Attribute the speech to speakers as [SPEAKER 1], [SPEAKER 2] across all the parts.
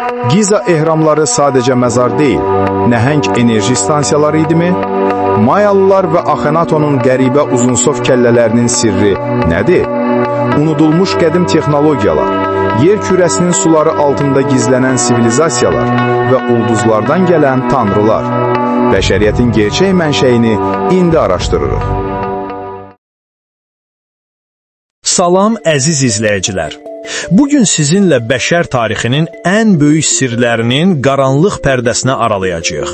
[SPEAKER 1] Giza ehramları sadəcə məzar deyil, nəhəng enerji stansiyaları idimi? Mayalılar və Akhenatonun qəribə uzunsov kəllələrinin sirri nədir? Unudulmuş qədim texnologiyalar, yer kürəsinin suları altında gizlənən sivilizasiyalar və ulduzlardan gələn tanrılar. Bəşəriyyətin gerçək mənşəyini indi araşdırırıq.
[SPEAKER 2] Salam əziz izləyicilər. Bugün sizinlə bəşər tarixinin ən böyük sirlərinin qaranlıq pərdəsini aralayacağıq.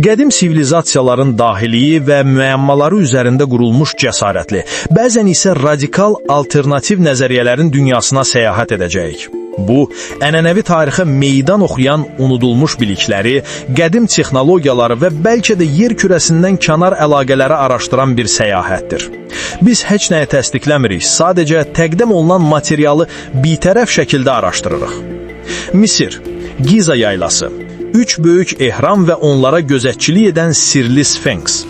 [SPEAKER 2] Qədim sivilizasiyaların dahiliyi və müəmmaları üzərində qurulmuş cəsarətli, bəzən isə radikal alternativ nəzəriyyələrin dünyasına səyahət edəcəyik. Bu, ənənəvi tarixə meydan oxuyan unudulmuş bilikləri, qədim texnologiyaları və bəlkə də yer kürəsindən kənar əlaqələri araşdıran bir səyahətdir. Biz heç nəyə təsdiqləmirik, sadəcə təqdim olunan materialı bitərəf şəkildə araşdırırıq. Misir, Giza yaylası, 3 böyük ehram və onlara gözətçilik edən sirli Sfenks.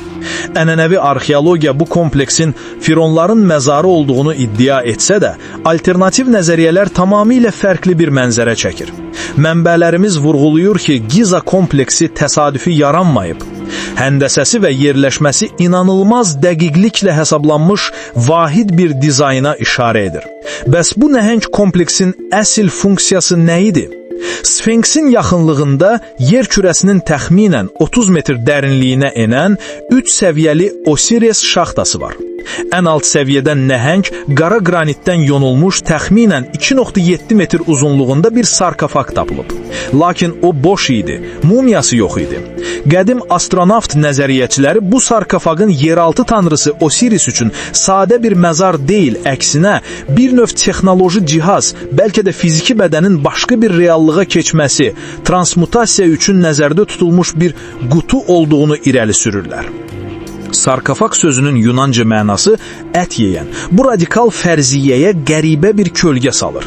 [SPEAKER 2] Ənənəvi arxeologiya bu kompleksin fironların məzarı olduğunu iddia etsə də, alternativ nəzəriyyələr tamamilə fərqli bir mənzərə çəkir. Mənbələrimiz vurğulayır ki, Giza kompleksi təsadüfi yaranmayıb. Həndəsəsi və yerləşməsi inanılmaz dəqiqliklə hesablanmış vahid bir dizayna işarə edir. Bəs bu nəhəng kompleksin əsl funksiyası nə idi? Sfenksin yaxınlığında yer kürəsinin təxminən 30 metr dərinliyinə enən 3 səviyyəli Osiris şaxtası var. Ən alt səviyyədən nəhəng, qara qranitdən yonulmuş təxminən 2,7 metr uzunluğunda bir sarkofaq tapılıb. Lakin o boş idi, mumyası yox idi. Qədim astronavt nəzəriyyəçiləri bu sarkofaqın yeraltı tanrısı Osiris üçün sadə bir məzar deyil, əksinə bir növ texnoloji cihaz, bəlkə də fiziki bədənin başqa bir reallığa keçməsi, transmutasiya üçün nəzərdə tutulmuş bir qutu olduğunu irəli sürürlər. Sarkofaq sözünün Yunanca mənası ət yeyən. Bu radikal fərziyyəyə qəribə bir kölgə salır.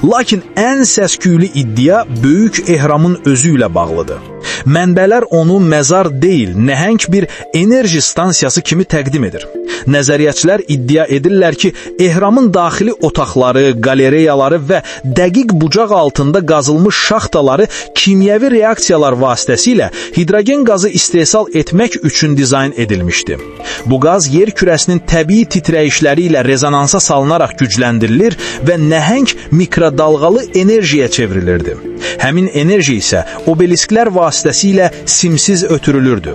[SPEAKER 2] Lakin ən səsküylü iddia böyük ehramın özü ilə bağlıdır. Mənbələr onu məzar deyil, nəhəng bir enerji stansiyası kimi təqdim edir. Nəzəriyyəçilər iddia edirlər ki, ehramın daxili otaqları, qalereyaları və dəqiq bucaq altında qazılmış şaxtaları kimyəvi reaksiyalar vasitəsilə hidrogen qazı istehsal etmək üçün dizayn edilmişdi. Bu qaz yer kürəsinin təbii titrəyişləri ilə rezonansa salınaraq gücləndirilir və nəhəng mikrodalğalı enerjiyə çevrilirdi. Həmin enerji isə obelisklər vasitəsilə simsiz ötürülürdü.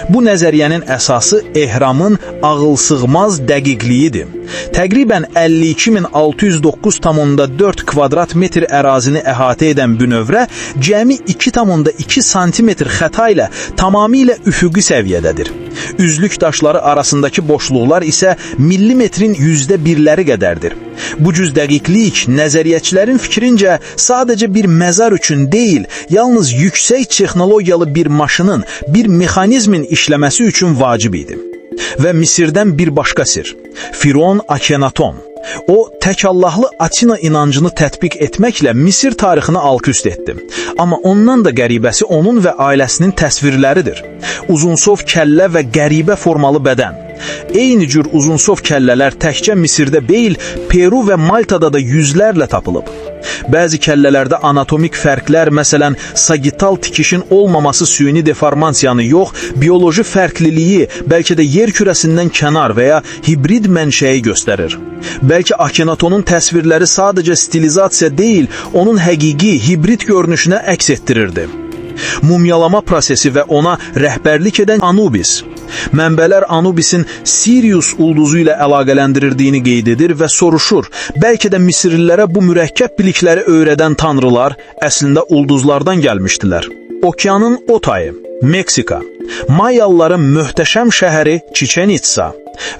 [SPEAKER 2] Bu nəzəriyyənin əsası ehramın ağılsığmaz dəqiqliyidir. Təqribən 52.609,4 kvadrat metr ərazini əhatə edən bünövrə cəmi 2,2 santimetr xəta ilə tamamilə üfüqi səviyyədədir. Üzlük daşları arasındakı boşluqlar isə millimetrin %1'ləri qədərdir. Bu cüz dəqiqlik nəzəriyyəçilərin fikrincə sadəcə bir məzar üçün deyil, yalnız yüksək texnologiyalı bir maşının, bir mexanizmin işləməsi üçün vacib idi. Və Misirdən bir başqa sir, Firon Akhenaton. O, tək Allahlı Atina inancını tətbiq etməklə Misir tarixini alt-üst etdi. Amma ondan da qəribəsi onun və ailəsinin təsvirləridir. Uzunsov kəllə və qəribə formalı bədən. Eyni cür uzunsov kəllələr təkcə Misirdə deyil, Peru və Maltada da yüzlərlə tapılıb. Bəzi kəllələrdə anatomik fərqlər, məsələn, sagital tikişin olmaması süni deformasiyanı yox, bioloji fərqliliyi, bəlkə də yer kürəsindən kənar və ya hibrid mənşəyi göstərir. Bəlkə Akhenatonun təsvirləri sadəcə stilizasiya deyil, onun həqiqi, hibrid görünüşünə əks etdirirdi. Mumyalama prosesi və ona rəhbərlik edən Anubis. Mənbələr Anubisin Sirius ulduzu ilə əlaqələndirdiyini qeyd edir və soruşur, bəlkə də Misirlilərə bu mürəkkəb bilikləri öyrədən tanrılar əslində ulduzlardan gəlmişdilər. Okeanın o tayı, Meksika, Mayalıların möhtəşəm şəhəri Chichen Itza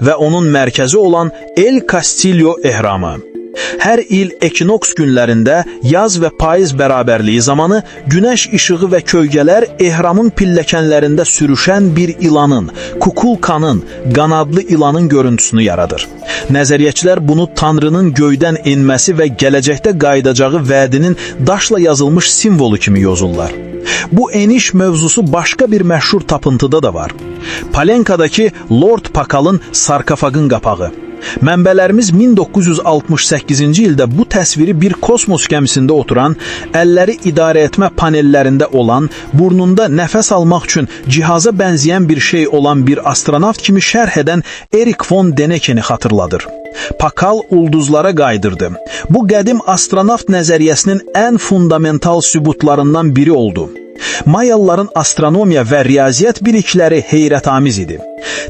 [SPEAKER 2] və onun mərkəzi olan El Castillo ehramı. Hər il ekinoks günlərində yaz və payız bərabərliyi zamanı günəş işığı və kölgələr ehramın pilləkənlərində sürüşən bir ilanın, kukulkanın, qanadlı ilanın görüntüsünü yaradır. Nəzəriyyəçilər bunu Tanrının göydən enməsi və gələcəkdə qayıdacağı vədinin daşla yazılmış simvolu kimi yozurlar. Bu eniş mövzusu başqa bir məşhur tapıntıda da var. Palenkadakı Lord Pakal'ın sarkofagın qapağı. Mənbələrimiz 1968-ci ildə bu təsviri bir kosmos gəmisində oturan, əlləri idarə etmə panellərində olan, burnunda nəfəs almaq üçün cihaza bənzəyən bir şey olan bir astronavt kimi şərh edən Erik von Dänikeni xatırladır. Pakal ulduzlara qaydırdı. Bu qədim astronavt nəzəriyyəsinin ən fundamental sübutlarından biri oldu. Mayalıların astronomiya və riyaziyyat bilikləri heyrətamiz idi.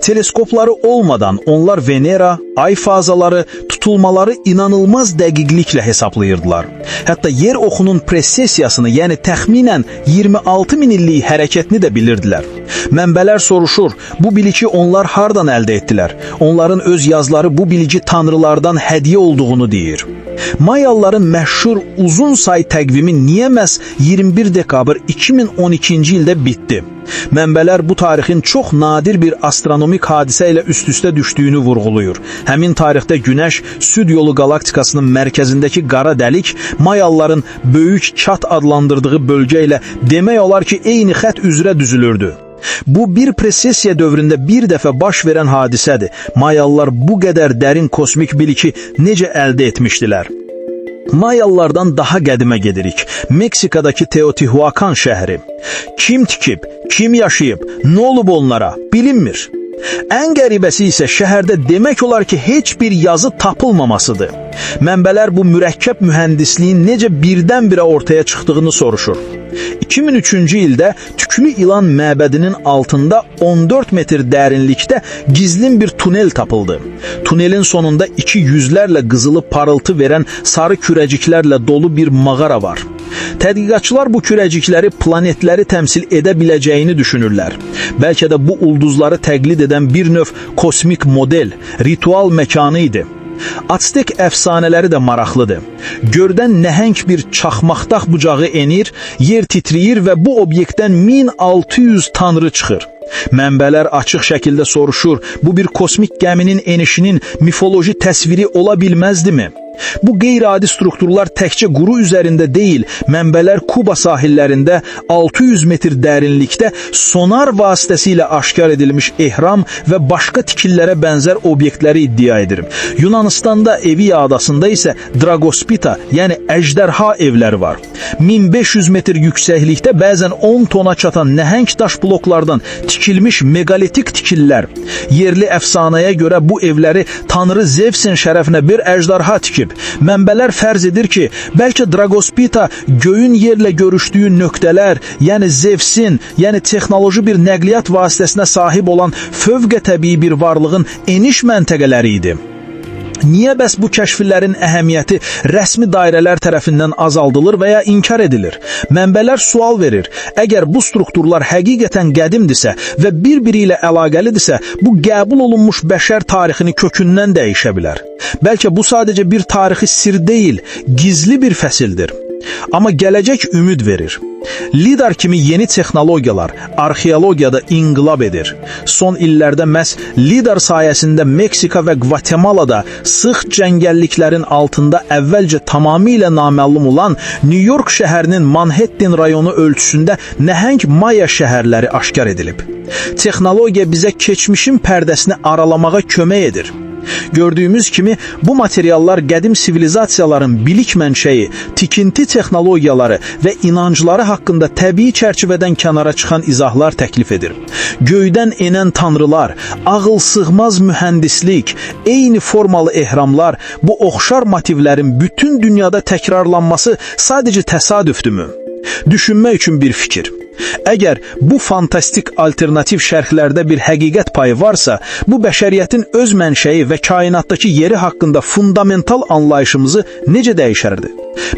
[SPEAKER 2] Teleskopları olmadan onlar Venera, ay fazaları, tutulmaları inanılmaz dəqiqliklə hesablayırdılar. Hətta yer oxunun presesiyasını, yəni təxminən 26 min illik hərəkətini də bilirdilər. Mənbələr soruşur, bu biliki onlar hardan əldə etdilər? Onların öz yazıları bu biliki tanrılardan hədiyyə olduğunu deyir. Mayalıların məşhur uzun say təqvimi niyə məhz 21 dekabr 2012-ci ildə bitdi? Mənbələr bu tarixin çox nadir bir astronomik hadisə ilə üst-üstə düşdüyünü vurğulayır. Həmin tarixdə Günəş Süd yolu qalaktikasının mərkəzindəki qara dəlik Mayalıların böyük çat adlandırdığı bölgə ilə demək olar ki, eyni xətt üzrə düzülürdü. Bu bir presesiya dövründə bir dəfə baş verən hadisədir. Mayalılar bu qədər dərin kosmik biliki necə əldə etmişdilər? Mayalılardan daha qədimə gedirik. Meksikadakı Teotihuacan şəhəri. Kim tikib, kim yaşayıb, nə olub onlara bilinmir. Ən qəribəsi isə şəhərdə demək olar ki, heç bir yazı tapılmamasıdır. Mənbələr bu mürəkkəb mühəndisliyin necə birdən-birə ortaya çıxdığını soruşur. 2003-cü ildə Tüklü İlan məbədinin altında 14 metr dərinlikdə gizlin bir tunel tapıldı. Tunelin sonunda iki yüzlərlə qızılı parıltı verən sarı kürəciklərlə dolu bir mağara var. Tədqiqatçılar bu kürəcikləri planetləri təmsil edə biləcəyini düşünürlər. Bəlkə də bu ulduzları təqlid edən bir növ kosmik model, ritual məkanı idi. Aztek əfsanələri də maraqlıdır. Göydən nəhəng bir çaxmaqdaq bucağı enir, yer titriyir və bu obyektdən 1600 tanrı çıxır. Mənbələr açıq şəkildə soruşur, bu bir kosmik gəminin enişinin mifoloji təsviri ola bilməzdimi? Bu qeyri-adi strukturlar təkcə quru üzərində deyil, mənbələr Kuba sahillərində 600 metr dərinlikdə sonar vasitəsilə aşkar edilmiş ehram və başqa tikillərə bənzər obyektləri iddia edir. Yunanistanda Eviya adasında isə Dragospita, yəni əjdərha evləri var. 1500 metr yüksəklikdə bəzən 10 tona çatan nəhəng daş bloklardan tikilmiş megalitik tikillər. Yerli əfsanəyə görə bu evləri tanrı Zevsin şərəfinə bir əjdarha tikib. Mənbələr fərz edir ki, bəlkə Dragospita göyün yerlə görüşdüyü nöqtələr, yəni Zevsin, yəni texnoloji bir nəqliyyat vasitəsinə sahib olan fövqətəbii bir varlığın eniş məntəqələri idi. Niyə bəs bu kəşflərin əhəmiyyəti rəsmi dairələr tərəfindən azaldılır və ya inkar edilir? Mənbələr sual verir. Əgər bu strukturlar həqiqətən qədimdirsə və bir-biri ilə əlaqəlidirsə, bu qəbul olunmuş bəşər tarixini kökündən dəyişə bilər. Bəlkə bu sadəcə bir tarixi sir deyil, gizli bir fəsildir. Amma gələcək ümid verir. Lidar kimi yeni texnologiyalar arxeologiyada inqilab edir. Son illərdə məhz lidar sayəsində Meksika və Gvatemalada sıx cəngəlliklərin altında əvvəlcə tamamilə naməlum olan New York şəhərinin Manhattan rayonu ölçüsündə nəhəng Maya şəhərləri aşkar edilib. Texnologiya bizə keçmişin pərdəsini aralamağa kömək edir. Gördüyümüz kimi bu materiallar qədim sivilizasiyaların bilik mənşəyi, tikinti texnologiyaları və inancları haqqında təbii çərçivədən kənara çıxan izahlar təklif edir. Göydən enən tanrılar, ağılsığmaz mühəndislik, eyni formalı ehramlar, bu oxşar motivlərin bütün dünyada təkrarlanması sadəcə təsadüfdürmü? Düşünmək üçün bir fikir. Əgər bu fantastik alternativ şərhlərdə bir həqiqət payı varsa, bu bəşəriyyətin öz mənşəyi və kainatdakı yeri haqqında fundamental anlayışımızı necə dəyişərdi?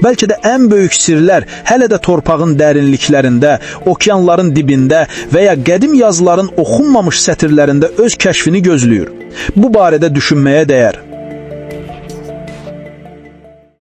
[SPEAKER 2] Bəlkə də ən böyük sirlər hələ də torpağın dərinliklərində, okeanların dibində və ya qədim yazıların oxunmamış sətirlərində öz kəşfini gözləyir. Bu barədə düşünməyə dəyər.